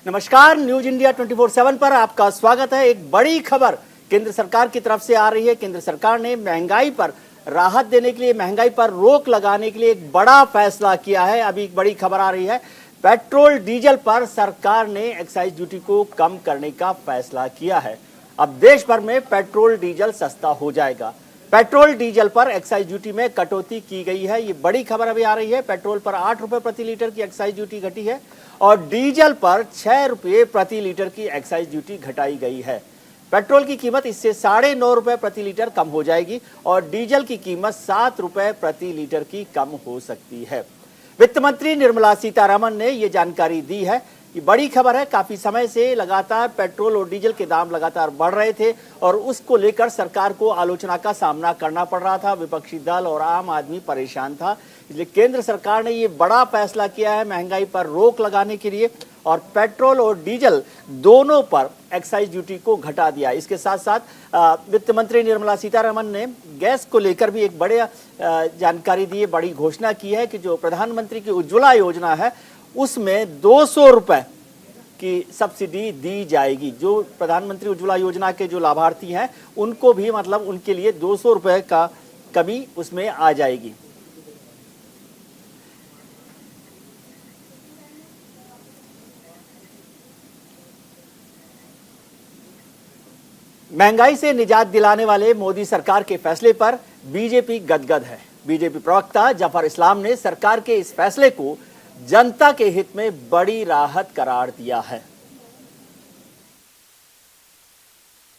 नमस्कार, news India 24/7 पर आपका स्वागत है। एक बड़ी खबर केंद्र सरकार की तरफ से आ रही है। केंद्र सरकार ने महंगाई पर राहत देने के लिए, महंगाई पर रोक लगाने के लिए एक बड़ा फैसला किया है। अभी एक बड़ी खबर आ रही है, पेट्रोल डीजल पर सरकार ने एक्साइज ड्यूटी को कम करने का फैसला किया है। अब देश भर में पेट्रोल डीजल सस्ता हो जाएगा। पेट्रोल डीजल पर एक्साइज ड्यूटी में कटौती की गई है। ये बड़ी खबर अभी आ रही है। पेट्रोल पर 8 रुपए प्रति लीटर की एक्साइज ड्यूटी घटी है और डीजल पर 6 रुपए प्रति लीटर की एक्साइज ड्यूटी घटाई गई है। पेट्रोल की कीमत इससे 9.5 रुपए प्रति लीटर कम हो जाएगी और डीजल की कीमत 7 रुपए प्रति लीटर की कम हो सकती है। वित्त मंत्री निर्मला सीतारमण ने ये जानकारी दी है। ये बड़ी खबर है। काफी समय से लगातार पेट्रोल और डीजल के दाम लगातार बढ़ रहे थे और उसको लेकर सरकार को आलोचना का सामना करना पड़ रहा था। विपक्षी दल और आम आदमी परेशान था। इसलिए केंद्र सरकार ने ये बड़ा फैसला किया है महंगाई पर रोक लगाने के लिए और पेट्रोल और डीजल दोनों पर एक्साइज ड्यूटी को घटा दिया। इसके साथ साथ वित्त मंत्री निर्मला सीतारमण ने गैस को लेकर भी एक बड़े जानकारी दी है, बड़ी घोषणा की है कि जो प्रधानमंत्री की उज्ज्वला योजना है उसमें 200 रुपए की सब्सिडी दी जाएगी। जो प्रधानमंत्री उज्ज्वला योजना के जो लाभार्थी हैं उनको भी मतलब उनके लिए 200 रुपए का कमी उसमें आ जाएगी। महंगाई से निजात दिलाने वाले मोदी सरकार के फैसले पर बीजेपी गदगद है। बीजेपी प्रवक्ता जफर इस्लाम ने सरकार के इस फैसले को जनता के हित में बड़ी राहत करार दिया है।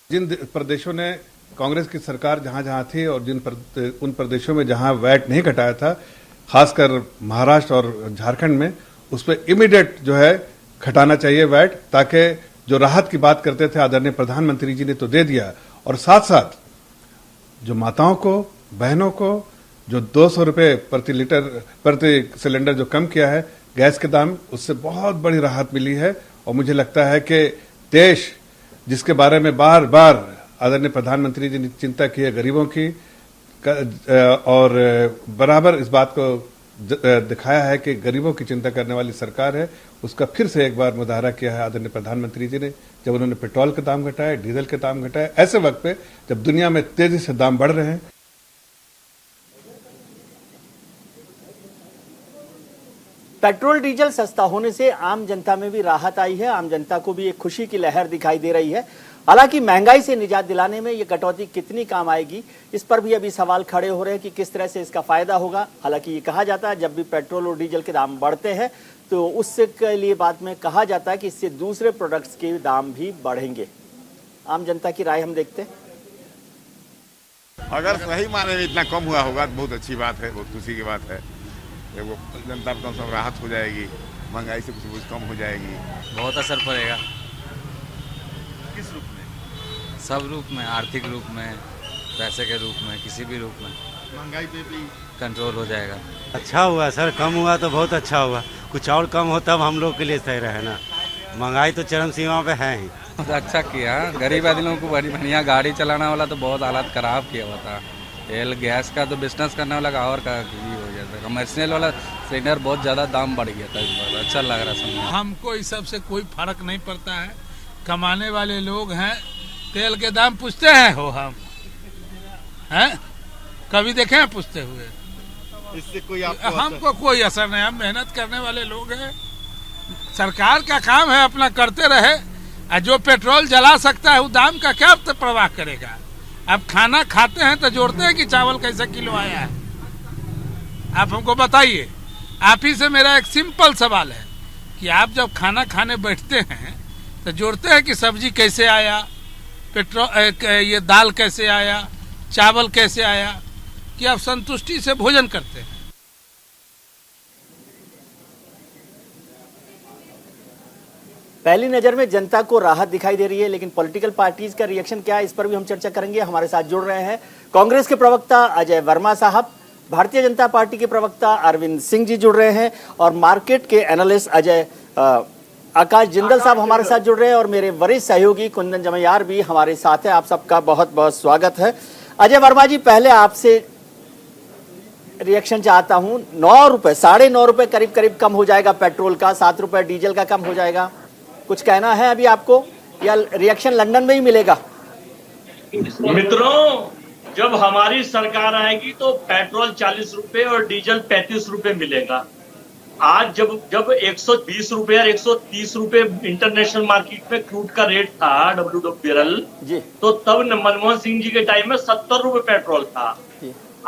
जिन प्रदेशों ने कांग्रेस की सरकार जहां जहां थी और उन प्रदेशों में जहां वैट नहीं घटाया था, खासकर महाराष्ट्र और झारखंड में, उस पर इमीडिएट जो है घटाना चाहिए वैट, ताकि जो राहत की बात करते थे आदरणीय प्रधानमंत्री जी ने तो दे दिया। और साथ साथ जो माताओं को, बहनों को जो 200 रुपए प्रति सिलेंडर जो कम किया है गैस के दाम, उससे बहुत बड़ी राहत मिली है। और मुझे लगता है कि देश जिसके बारे में बार बार आदरणीय प्रधानमंत्री जी ने चिंता की है, गरीबों की, और बराबर इस बात को दिखाया है कि गरीबों की चिंता करने वाली सरकार है, उसका फिर से एक बार मुजाहरा किया है आदरणीय प्रधानमंत्री जी ने, जब उन्होंने पेट्रोल के दाम घटाए, डीजल के दाम घटाए, ऐसे वक्त पे जब दुनिया में तेजी से दाम बढ़ रहे हैं। पेट्रोल डीजल सस्ता होने से आम जनता में भी राहत आई है। आम जनता को भी एक खुशी की लहर दिखाई दे रही है। हालांकि महंगाई से निजात दिलाने में ये कटौती कितनी काम आएगी, इस पर भी अभी सवाल खड़े हो रहे हैं कि किस तरह से इसका फायदा होगा। हालांकि ये कहा जाता है जब भी पेट्रोल और डीजल के दाम बढ़ते हैं तो उससे के लिए बाद में कहा जाता है कि इससे दूसरे प्रोडक्ट्स के दाम भी बढ़ेंगे। आम जनता की राय हम देखते हैं। अगर सही माने में इतना कम हुआ होगा तो बहुत अच्छी बात है, बहुत खुशी की बात है। वो जनता को सब राहत हो जाएगी, महंगाई से कुछ कम हो जाएगी। बहुत असर पड़ेगा। किस रूप में? सब रूप में, आर्थिक रूप में, पैसे के रूप में, किसी भी रूप में महंगाई पे भी कंट्रोल हो जाएगा। अच्छा हुआ सर, कम हुआ तो बहुत अच्छा हुआ। कुछ और कम हो तब हम लोग के लिए सही रहे ना। महंगाई तो चरम सीमा पे है ही। बहुत अच्छा किया। गरीब आदमियों को बड़ी बढ़िया, गाड़ी चलाने वाला तो बहुत हालत खराब किया हुआ था। तेल गैस का तो बिजनेस करने वाला का और का हो जाता। कमर्शियल वाला सिलेंडर बहुत ज़्यादा दाम बढ़ गया था इस बार। अच्छा लग रहा समझ। हमको इस सब से कोई फर्क नहीं पड़ता है। कमाने वाले लोग हैं, तेल के दाम पूछते हैं हो हम हैं? कभी देखे हैं पूछते हुए? इससे कोई हमको कोई असर नहीं। हम मेहनत करने वाले लोग हैं। सरकार का काम है अपना करते रहे। जो पेट्रोल जला सकता है वो दाम का क्या परवाह करेगा। अब खाना खाते हैं तो जोड़ते हैं कि चावल कैसे किलो आया है। आप हमको बताइए। आप ही से मेरा एक सिंपल सवाल है कि आप जब खाना खाने बैठते हैं तो जोड़ते हैं कि सब्जी कैसे आया, पेट्रोल ये दाल कैसे आया, चावल कैसे आया, कि आप संतुष्टि से भोजन करते हैं। पहली नजर में जनता को राहत दिखाई दे रही है, लेकिन पॉलिटिकल पार्टीज का रिएक्शन क्या है इस पर भी हम चर्चा करेंगे। हमारे साथ जुड़ रहे हैं कांग्रेस के प्रवक्ता अजय वर्मा साहब, भारतीय जनता पार्टी के प्रवक्ता अरविंद सिंह जी जुड़ रहे हैं और मार्केट के एनालिस्ट आकाश जिंदल साहब हमारे साथ जुड़ रहे हैं और मेरे वरिष्ठ सहयोगी कुंदन जमैयार भी हमारे साथ है। आप सबका बहुत बहुत स्वागत है। अजय वर्मा जी, पहले आपसे रिएक्शन चाहता हूं। 9 रुपए, 9.5 रुपए करीब करीब कम हो जाएगा पेट्रोल का, 7 रुपए डीजल का कम हो जाएगा। कुछ कहना है अभी आपको या रिएक्शन लंदन में ही मिलेगा? मित्रों, जब हमारी सरकार आएगी तो पेट्रोल 40 रुपए और डीजल 35 रुपए मिलेगा। आज जब 120 रुपए और 130 रुपए इंटरनेशनल मार्केट में क्रूड का रेट था WWBRL, तो तब मनमोहन सिंह जी के टाइम में 70 रुपए पेट्रोल था।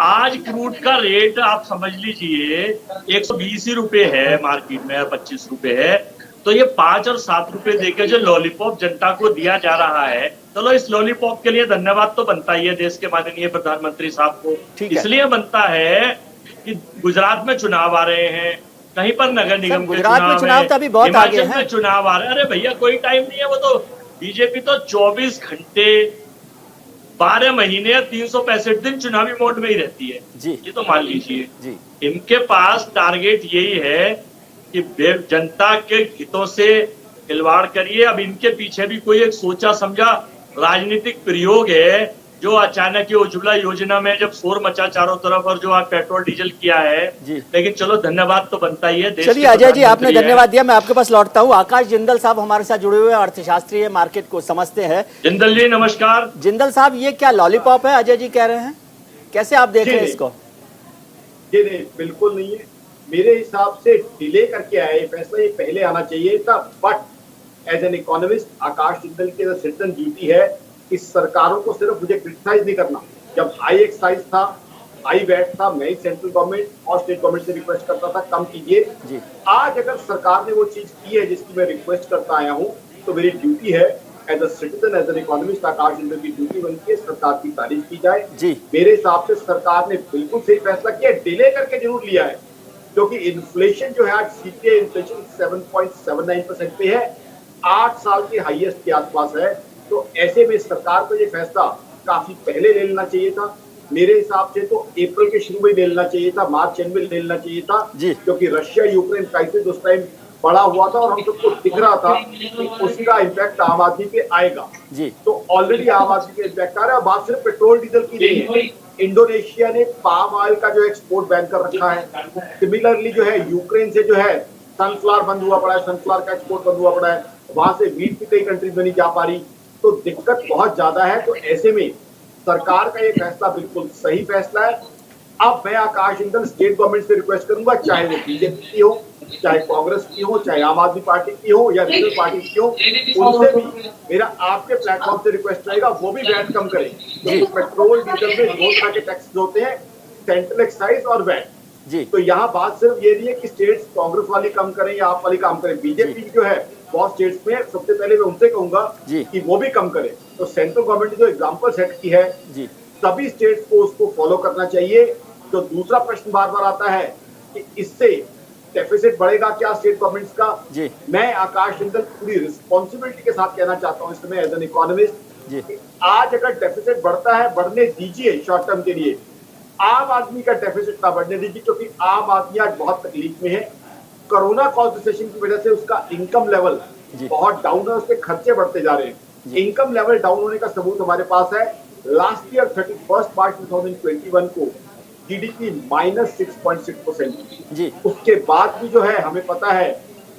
आज क्रूड का रेट आप समझ लीजिए 120 ही रुपए है मार्केट में, 25 रुपए है। तो ये 5 और 7 रुपए देकर जो लॉलीपॉप जनता को दिया जा रहा है, चलो इस लॉलीपॉप के लिए धन्यवाद तो बनता ही है देश के माननीय प्रधानमंत्री साहब को। इसलिए बनता है कि गुजरात में चुनाव आ रहे हैं, कहीं पर नगर निगम के चुनाव है, हिमाचल में चुनाव आ रहे हैं। अरे भैया कोई टाइम नहीं है, वो तो बीजेपी तो 24 घंटे 12 महीने या 365 दिन चुनावी मोड में ही रहती है जी। ये तो मान लीजिए इनके पास टारगेट यही है कि जनता के हितों से खिलवाड़ करिए। अब इनके पीछे भी कोई एक सोचा समझा राजनीतिक प्रयोग है, जो अचानक ये उज्ज्वला योजना में जब शोर मचा चारों तरफ और जो आज पेट्रोल डीजल किया है जी। लेकिन चलो धन्यवाद तो बनता ही है। चलिए अजय जी, आपने धन्यवाद दिया, मैं आपके पास लौटता हूँ। आकाश जिंदल साहब हमारे साथ जुड़े हुए अर्थशास्त्री है, मार्केट को समझते हैं। जिंदल जी नमस्कार। जिंदल साहब, ये क्या लॉलीपॉप है अजय जी कह रहे हैं, कैसे आप देख रहे हैं इसको? जी नहीं, बिल्कुल नहीं है। मेरे हिसाब से डिले करके आए फैसला, ये पहले आना चाहिए था। But as an economist Akash Jindal की सिटीजन ड्यूटी है कि सरकारों को सिर्फ मुझे क्रिटिसाइज नहीं करना। जब हाई एक्साइज था, हाई वैट था, मैं सेंट्रल गवर्नमेंट और स्टेट गवर्नमेंट से रिक्वेस्ट करता था कम कीजिए। आज अगर सरकार ने वो चीज की है जिसकी मैं रिक्वेस्ट करता आया हूँ, तो मेरी ड्यूटी है as a citizen, as an economist, Akash Jindal की ड्यूटी बनती है सरकार की तारीफ की जाए जी। मेरे हिसाब से सरकार ने बिल्कुल सही फैसला किया, डिले करके जरूर लिया है, क्योंकि इन्फ्लेशन जो है आज सीपीआई इन्फ्लेशन 7.79% पे है, 8 साल के हाईएस्ट के आसपास है। तो ऐसे में सरकार को ये फैसला काफी पहले ले लेना चाहिए था। मेरे हिसाब से तो अप्रैल के शुरू में ले लेना चाहिए था, मार्च एंड में ले लेना चाहिए था, क्योंकि रशिया यूक्रेन क्राइसिस उस टाइम बड़ा हुआ था और हम सबको दिख रहा था कि उसका इम्पैक्ट आम आदमी पे आएगा जी। तो ऑलरेडी आम आदमी पे इम्पैक्ट आ रहा है। बात सिर्फ पेट्रोल डीजल की नहीं है, इंडोनेशिया ने पाम ऑयल का जो एक्सपोर्ट बैन कर रखा है। सिमिलरली जो है यूक्रेन से जो है सनफ्लावर बंद हुआ पड़ा है, सनफ्लावर का एक्सपोर्ट बंद हुआ पड़ा है, वहां से वीट भी कई कंट्रीज में नहीं जा पा रही, तो दिक्कत बहुत ज्यादा है। तो ऐसे में सरकार का ये फैसला बिल्कुल सही फैसला है। अब मैं आकाश जिंदल स्टेट गवर्नमेंट से रिक्वेस्ट करूंगा, चाहे वो बीजेपी की हो, चाहे कांग्रेस की हो, चाहे आम आदमी पार्टी की हो या रीजनल पार्टी की हो, उनसे भी मेरा आपके प्लेटफॉर्म से रिक्वेस्ट रहेगा वो भी वैट कम करें, क्योंकि पेट्रोल डीजल में दो तरह के टैक्स होते हैं, सेंट्रल एक्साइज और वैट जी। तो यहाँ बात सिर्फ ये नहीं है कि स्टेट्स कांग्रेस वाली कम करें या आप वाली कम करें, बीजेपी जो है बहुत स्टेट्स में, सबसे पहले मैं उनसे कहूंगा कि वो भी कम करें। तो सेंट्रल गवर्नमेंट ने जो एग्जांपल सेट की है सभी स्टेट्स को उसको फॉलो करना चाहिए। तो दूसरा प्रश्न बार बार आता है कि इससे डेफिसिट बढ़ेगा क्या स्टेट गवर्नमेंट्स का? मैं आकाश जिंदल पूरी रिस्पॉन्सिबिलिटी के साथ कहना चाहता हूँ इसमें एज एन इकोनॉमिस्ट, आज अगर डेफिसिट बढ़ता है बढ़ने दीजिए शॉर्ट टर्म के लिए, आम आदमी का डेफिसिट ना बढ़ने दीजिए, क्योंकि आम आदमी आज बहुत तकलीफ में है। कोरोना कॉज रिसेशन की वजह से उसका इनकम लेवल बहुत डाउन है, उसके खर्चे बढ़ते जा रहे हैं। इनकम लेवल डाउन होने का सबूत हमारे पास है। लास्ट ईयर 31 मार्च 2021 को जीडीपी -6.6%। उसके बाद भी जो है हमें पता है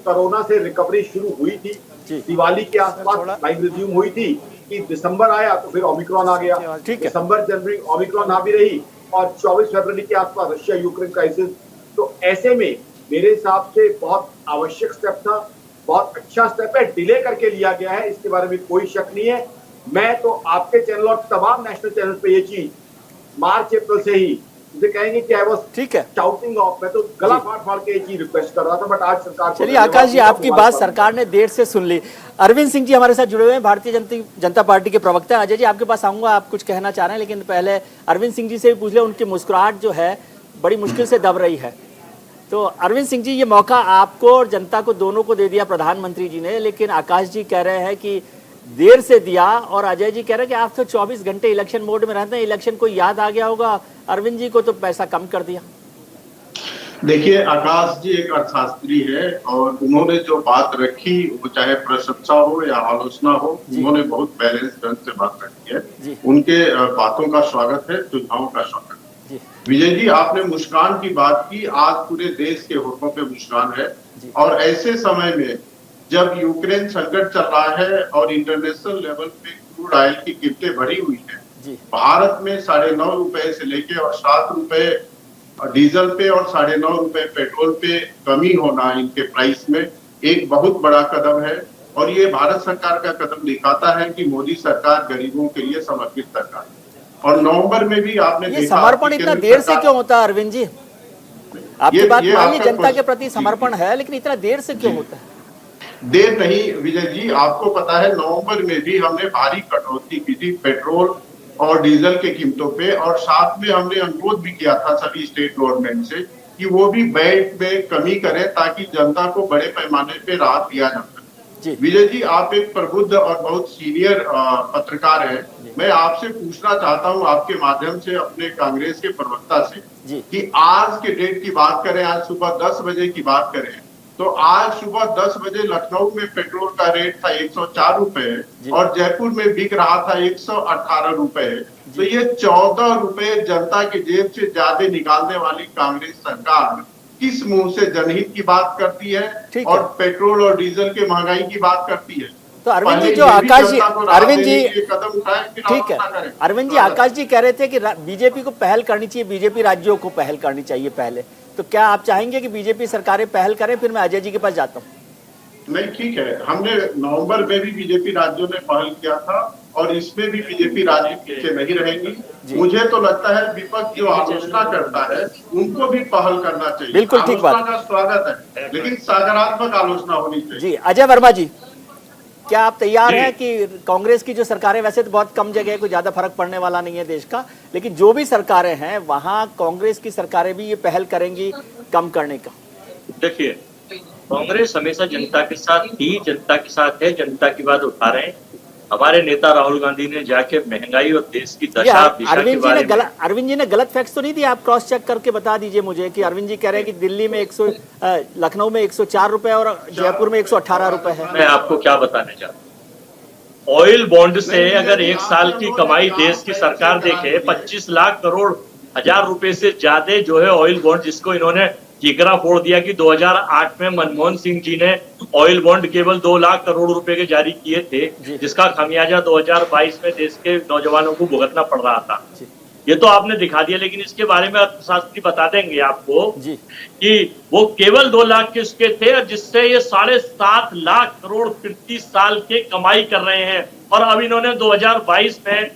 कोरोना से रिकवरी शुरू हुई थी, दिवाली के आसपास लाइन रिज्यूम हुई थी, कि दिसंबर आया तो फिर ओमिक्रॉन आ गया, दिसंबर जनवरी ओमिक्रॉन आ भी रही, और 24 फरवरी के आसपास रशिया यूक्रेन क्राइसिस। तो ऐसे में मेरे हिसाब से बहुत आवश्यक स्टेप था, बहुत अच्छा स्टेप है, डिले करके लिया गया है, इसके बारे में कोई शक नहीं है। मैं तो आपके चैनल और तमाम नेशनल चैनल पे ये चीज मार्च अप्रैल से ही मुझे कहेंगे कि आई वाज ठीक है शाउटिंग ऑफ, मैं तो गला फाड़ के ये चीज रिक्वेस्ट कर रहा था, बट आज सरकार। चलिए आकाश जी, आपकी बात सरकार ने देर से सुन ली। अरविंद सिंह जी हमारे साथ जुड़े हुए हैं, भारतीय जनता पार्टी के प्रवक्ता। अजय जी आपके पास आऊंगा, आप कुछ कहना चाह रहे हैं, लेकिन पहले अरविंद सिंह जी से भी पूछ ले, उनकी मुस्कुराहट जो है बड़ी मुश्किल से दब रही है। तो अरविंद सिंह जी, ये मौका आपको और जनता को दोनों को दे दिया प्रधानमंत्री जी ने, लेकिन आकाश जी कह रहे हैं कि देर से दिया, और अजय जी कह रहे हैं कि आप तो 24 घंटे इलेक्शन मोड में रहते हैं, इलेक्शन को याद आ गया होगा अरविंद जी को, तो पैसा कम कर दिया। देखिए, आकाश जी एक अर्थशास्त्री है और उन्होंने जो बात रखी, वो चाहे प्रशंसा हो या आलोचना हो, उन्होंने बहुत बैलेंस ढंग से बात रखी है। उनके बातों का स्वागत है, सुझावों का स्वागत है। विजय जी, आपने मुस्कान की बात की, आज पूरे देश के होठों पे मुस्कान है, और ऐसे समय में जब यूक्रेन संकट चल रहा है और इंटरनेशनल लेवल पे क्रूड ऑयल की कीमतें बढ़ी हुई है, भारत में 9.5 रुपए से लेके और 7 रुपए डीजल पे और 9.5 रुपए पेट्रोल पे कमी होना इनके प्राइस में एक बहुत बड़ा कदम है। और ये भारत सरकार का कदम दिखाता है कि मोदी सरकार गरीबों के लिए समर्पित सरकार है। और नवंबर में भी आपने ये समर्पण इतना देर से क्यों होता है अरविंद जी? आपकी बात मानिए, जनता के प्रति समर्पण है, लेकिन इतना देर से क्यों होता है? देर नहीं विजय जी, आपको पता है नवंबर में भी हमने भारी कटौती की थी पेट्रोल और डीजल के कीमतों पे, और साथ में हमने अनुरोध भी किया था सभी स्टेट गवर्नमेंट से कि वो भी वैट में कमी करें ताकि जनता को बड़े पैमाने पे राहत दिया जा सके। विजय जी, आप एक प्रबुद्ध और बहुत सीनियर पत्रकार हैं। मैं आपसे पूछना चाहता हूं आपके माध्यम से अपने कांग्रेस के प्रवक्ता से कि आज के डेट की बात करें, आज सुबह 10 बजे की बात करें, तो आज सुबह 10 बजे लखनऊ में पेट्रोल का रेट था 104 रुपए और जयपुर में बिक रहा था 118 रुपए। तो ये 14 रुपए जनता की जेब से ज्यादा निकालने वाली कांग्रेस सरकार किस मुंह से जनहित की बात करती है और पेट्रोल और डीजल के महंगाई की बात करती है? तो अरविंद जी, जो आकाश जी, अरविंद जी कदम उठाए, ठीक है, अरविंद जी, आकाश जी कह रहे थे कि बीजेपी को पहल करनी चाहिए, बीजेपी राज्यों को पहल करनी चाहिए पहले। तो क्या आप चाहेंगे कि बीजेपी सरकारें पहल करें? फिर मैं अजय जी के पास जाता हूँ। नहीं, ठीक है, हमने नवंबर में भी बीजेपी राज्यों ने पहल किया था और इसमें भी बीजेपी राज्य पीछे नहीं रहेंगी। मुझे तो लगता है विपक्ष जो आलोचना करता है उनको भी पहल करना चाहिए। बिल्कुल ठीक बात, आलोचना का स्वागत है, लेकिन सकारात्मक आलोचना होनी चाहिए। जी अजय वर्मा जी, क्या आप तैयार हैं कि कांग्रेस की जो सरकारें, वैसे तो बहुत कम जगह है, कोई ज्यादा फर्क पड़ने वाला नहीं है देश का, लेकिन जो भी सरकारें हैं वहां कांग्रेस की सरकारें भी ये पहल करेंगी कम करने का? देखिए, कांग्रेस हमेशा जनता के साथ ही, जनता के साथ है, जनता की बात उठा रहे हैं। हमारे नेता राहुल गांधी ने जाके महंगाई और देश की दशा अरविंद जी ने गलत फैक्ट्स तो नहीं दिए? आप क्रॉस चेक करके बता दीजिए मुझे कि अरविंद जी कह रहे हैं कि दिल्ली में लखनऊ में 104 रुपए और जयपुर में 118 रुपए है। मैं आपको क्या बताने चाहता हूँ, ऑयल बॉन्ड से अगर एक साल की कमाई देश की सरकार देखे 25 लाख करोड़ हजार रुपए से ज्यादा जो है ऑयल बॉन्ड, जिसको इन्होंने जिगरा फोड़ दिया कि 2008 में मनमोहन सिंह जी ने ऑयल बॉन्ड केवल 2 लाख करोड़ रुपए के जारी किए थे, जिसका खमियाजा 2022 में देश के नौजवानों को भुगतना पड़ रहा था। ये तो आपने दिखा दिया, लेकिन इसके बारे में अर्थशास्त्री बता देंगे आपको कि वो केवल 2 लाख के उसके थे, जिससे ये 7.5 लाख करोड़ प्रति साल के कमाई कर रहे हैं। और अब इन्होंने 2022 में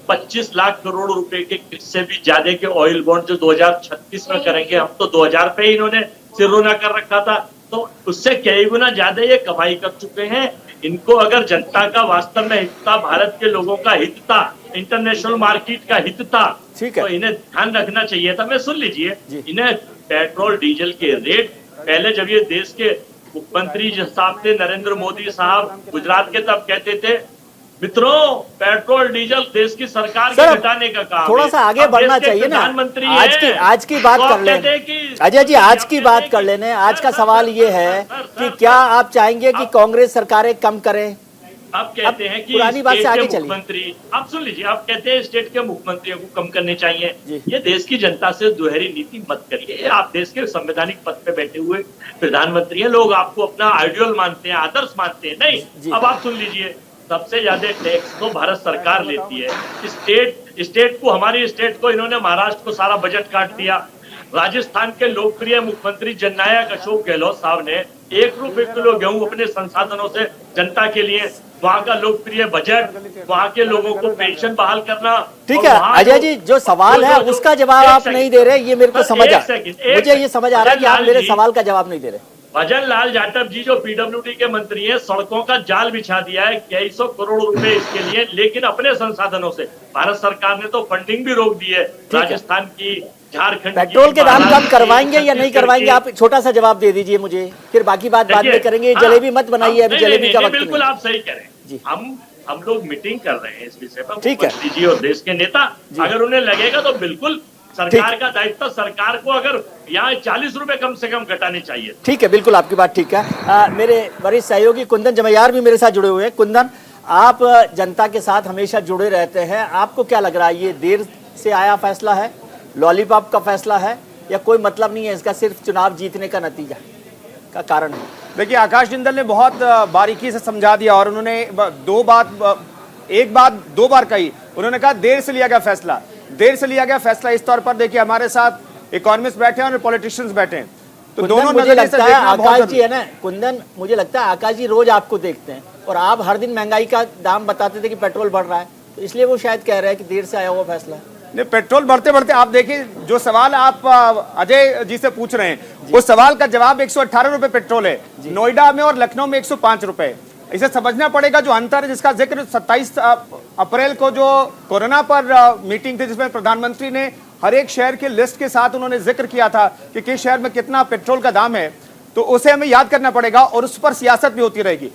25 लाख करोड़ रुपए के से भी ज्यादा के ऑयल बॉन्ड जो 2036 में करेंगे, हम तो 2000 पे इन्होंने सिरोना कर रखा था, तो उससे कई गुना ज्यादा ये कमाई कर चुके हैं। इनको अगर जनता का वास्तव में हित था, भारत के लोगों का हित था, इंटरनेशनल मार्केट का हित था, तो इन्हें ध्यान रखना चाहिए था। मैं सुन लीजिए, इन्हें पेट्रोल डीजल के रेट पहले जब ये देश के मुख्यमंत्री साहब थे नरेंद्र मोदी साहब गुजरात के, तब कहते थे मित्रों पेट्रोल डीजल देश की सरकार के घटाने का काम, थोड़ा सा आगे बढ़ना चाहिए ना। आज की बात कर लेने अजय जी, आज की बात कर लेने। आज का सवाल ये है कि क्या आप चाहेंगे कि कांग्रेस सरकारें कम करें? आप कहते हैं कि पुरानी बात से आगे चलिए। मुख्यमंत्री, आप सुन लीजिए, आप कहते हैं स्टेट के मुख्यमंत्रियों को कम करने चाहिए। ये देश की जनता से दुहरी नीति मत करिए। आप देश के संवैधानिक पद पे बैठे हुए प्रधानमंत्री हैं, लोग आपको अपना आइडियल मानते हैं, आदर्श मानते हैं। नहीं, अब आप सुन लीजिए, सबसे ज्यादा टैक्स तो भारत सरकार लेती है। स्टेट को, हमारी स्टेट को इन्होंने, महाराष्ट्र को सारा बजट काट दिया। राजस्थान के लोकप्रिय मुख्यमंत्री जननायक अशोक गहलोत साहब ने 1 रुपए किलो गेहूं अपने संसाधनों से जनता के लिए, वहाँ का लोकप्रिय बजट, वहाँ के लोगों को पेंशन बहाल करना। ठीक है अजय जी, जो सवाल है उसका जवाब आप नहीं दे रहे, ये मेरे को समझ आ, मुझे ये समझ आ रहा है कि आप मेरे सवाल का जवाब नहीं दे रहे। भजन लाल जाटव जी जो पीडब्ल्यूडी के मंत्री हैं, सड़कों का जाल बिछा दिया है 200 करोड़ रुपए इसके लिए, लेकिन अपने संसाधनों से। भारत सरकार ने तो फंडिंग भी रोक दी है राजस्थान की, झारखंड की। पेट्रोल के दाम कम करवाएंगे या नहीं करवाएंगे? आप छोटा सा जवाब दे दीजिए मुझे, फिर बाकी बात बाद में करेंगे। जलेबी मत बनाइए, अभी जलेबी का वक्त नहीं। बिल्कुल आप सही करें। हम लोग मीटिंग कर रहे हैं इस विषय पर, ठीक है जी, और देश के नेता अगर उन्हें लगेगा तो बिल्कुल सरकार का दायित्व, सरकार को अगर यहाँ 40 रुपए कम से कम घटाने चाहिए। ठीक है, बिल्कुल आपकी बात ठीक है। मेरे वरिष्ठ सहयोगी कुंदन जमैयार भी मेरे साथ जुड़े हुए हैं। कुंदन, आप जनता के साथ हमेशा जुड़े रहते हैं, आपको क्या लग रहा है, ये देर से आया फैसला है, लॉलीपॉप का फैसला है, या कोई मतलब नहीं है इसका, सिर्फ चुनाव जीतने का नतीजा का कारण है? देखिए, आकाश जिंदल ने बहुत बारीकी से समझा दिया और उन्होंने दो बार कही। उन्होंने कहा देर से लिया गया फैसला इस तौर पर। देखिए, हमारे साथ इकोनॉमिस्ट बैठे हैं और पॉलिटिशियंस बैठे हैं, तो दोनों मुझे नजरिए से लगता है देखना बहुत आकाश जरूरी जी है ना, कुंदन, मुझे लगता है आकाश जी रोज आपको देखते हैं और आप हर दिन महंगाई का दाम बताते थे कि पेट्रोल बढ़ रहा है, तो इसलिए वो शायद कह रहे हैं कि देर से आया हुआ फैसला है। नहीं, पेट्रोल बढ़ते बढ़ते आप देखिए, जो सवाल आप अजय जी से पूछ रहे हैं, उस सवाल का जवाब 118 रुपए पेट्रोल है नोएडा में और लखनऊ में 105 रुपए। इसे समझना पड़ेगा। जो अंतर है जिसका जिक्र 27 अप्रैल को जो कोरोना पर मीटिंग थी, जिसमें प्रधानमंत्री ने हर एक शहर के लिस्ट के साथ उन्होंने जिक्र किया था कि किस शहर में कितना पेट्रोल का दाम है, तो उसे हमें याद करना पड़ेगा और उस पर सियासत भी होती रहेगी।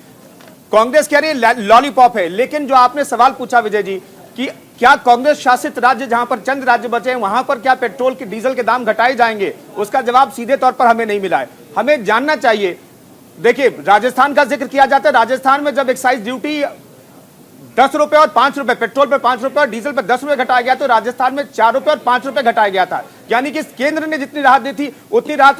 कांग्रेस कह रही है लॉलीपॉप है, लेकिन जो आपने सवाल पूछा विजय जी कि क्या कांग्रेस शासित राज्य जहां पर चंद राज्य बचे हैं वहां पर क्या पेट्रोल के डीजल के दाम घटाए जाएंगे, उसका जवाब सीधे तौर पर हमें नहीं मिला है। हमें जानना चाहिए। देखिए, राजस्थान का जिक्र किया जाता है। राजस्थान में जब एक्साइज ड्यूटी 10 रुपए और 5 रुपए, पेट्रोल पर 5 रुपए और डीजल पर 10 रुपए घटाया गया, तो राजस्थान में 4 रुपए और 5 रुपए घटाया गया था। यानी कि केंद्र ने जितनी राहत दी थी उतनी राहत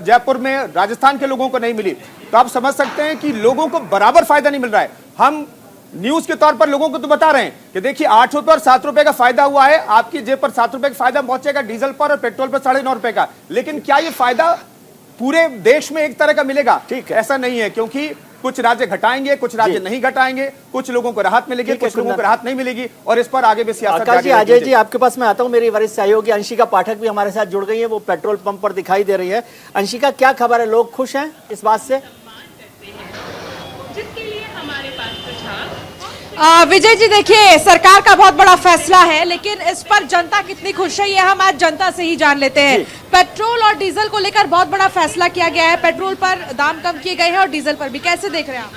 जयपुर में राजस्थान के लोगों को नहीं मिली। तो आप समझ सकते हैं कि लोगों को बराबर फायदा नहीं मिल रहा है। हम न्यूज के तौर पर लोगों को तो बता रहे हैं कि देखिए 8 रुपए और 7 रुपए का फायदा हुआ है, आपकी जेब पर 7 रुपए का फायदा पहुंचेगा डीजल पर और पेट्रोल पर 9.5 रुपए का। लेकिन क्या ये फायदा पूरे देश में एक तरह का मिलेगा? ठीक है, ऐसा नहीं है, क्योंकि कुछ राज्य घटाएंगे, कुछ राज्य नहीं घटाएंगे, कुछ लोगों को राहत मिलेगी, कुछ लोगों को राहत नहीं मिलेगी, और इस पर आगे भी सियासत जारी रहेगी। अजय जी, आपके पास मैं आता हूं। मेरी वरिष्ठ सहयोगी अंशिका पाठक भी हमारे साथ जुड़ गई है, वो पेट्रोल पंप पर दिखाई दे रही है। अंशिका, क्या खबर है, लोग खुश हैं इस बात से? विजय जी, देखिए, सरकार का बहुत बड़ा फैसला है, लेकिन इस पर जनता कितनी खुश है ये हम आज जनता से ही जान लेते हैं। पेट्रोल और डीजल को लेकर बहुत बड़ा फैसला किया गया है, पेट्रोल पर दाम कम किए गए हैं और डीजल पर भी। कैसे देख रहे हैं आप?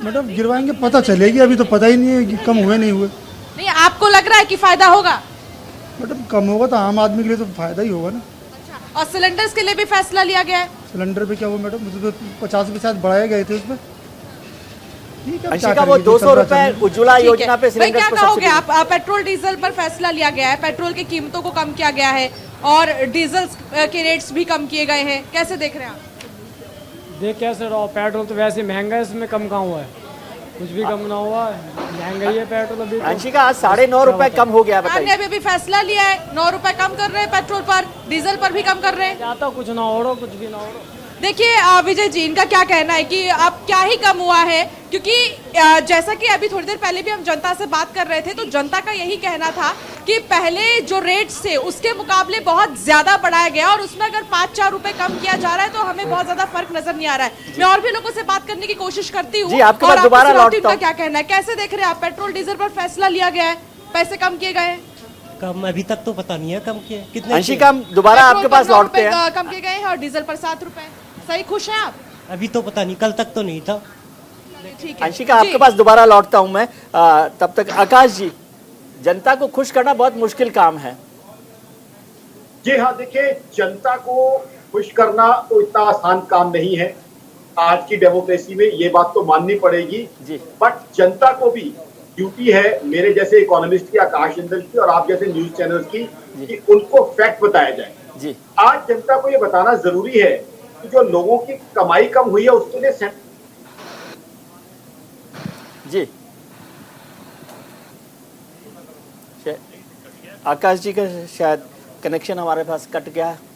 मैडम, गिरवाएंगे पता चलेगी, अभी तो पता ही नहीं है कि कम हुए नहीं हुए। नहीं, आपको लग रहा है कि फायदा होगा? मैडम, कम होगा तो आम आदमी के लिए तो फायदा ही होगा ना। अच्छा, और सिलेंडर्स के लिए भी फैसला लिया गया है? सिलेंडर पे क्या हुआ मैडम, 50 के साथ बढ़ाए गए थे उसमें। अंशिका, वो 200 रुपए उज्ज्वला योजना पे सिलेंडर क्या कहोगे आप? पेट्रोल डीजल पर फैसला लिया गया है, पेट्रोल की कीमतों को कम किया गया है और डीजल के रेट्स भी कम किए गए हैं, कैसे देख रहे हैं आप? देख कैसे रहो, पेट्रोल तो वैसे महंगा है, इसमें कम कहाँ हुआ है, कुछ भी कम ना हुआ है, महंगाई है पेट्रोल अभी। अंशिका, आज 9.5 रुपए कम हो गया, बताइए। अभी फैसला लिया है, 9 रुपए कम कर रहे हैं पेट्रोल पर, डीजल पर भी कम कर रहे हैं। चाहता कुछ ना हो, कुछ भी ना हो। देखिए विजय जी, इनका क्या कहना है कि अब क्या ही कम हुआ है, क्योंकि जैसा कि अभी थोड़ी देर पहले भी हम जनता से बात कर रहे थे, तो जनता का यही कहना था कि पहले जो रेट्स थे उसके मुकाबले बहुत ज्यादा बढ़ाया गया और उसमें अगर 5-4 रुपए कम किया जा रहा है तो हमें बहुत ज्यादा फर्क नजर नहीं आ रहा है। मैं और भी लोगों से बात करने की कोशिश करती हूँ। आपके पास दोबारा लौटता हूं। क्या कहना है, कैसे देख रहे हैं आप? पेट्रोल डीजल पर फैसला लिया गया है, पैसे कम किए गए हैं। कम अभी तक तो पता नहीं है कम किए कितने। अंशिका, दोबारा आपके पास लौटते हैं। कम किए गए हैं और डीजल पर 7 रुपए। सही, खुश हैं आप? अभी तो पता नहीं, कल तक तो नहीं था। ठीक है अंशिका, आपके पास दोबारा लौटता हूं मैं। तब तक आकाश जी, जनता को खुश करना बहुत मुश्किल काम है। जी हाँ, देखिए, जनता को खुश करना तो इतना आसान काम नहीं है आज की डेमोक्रेसी में, ये बात तो माननी पड़ेगी जी। बट जनता को भी ड्यूटी है, मेरे जैसे इकोनॉमिस्ट की, आकाश जिंदल की और आप जैसे न्यूज चैनल्स की, कि उनको फैक्ट बताया जाए जी। आज जनता को ये बताना जरूरी है कि जो लोगों की कमाई कम हुई है उसके लिए जी। आकाश जी का शायद कनेक्शन हमारे पास कट गया।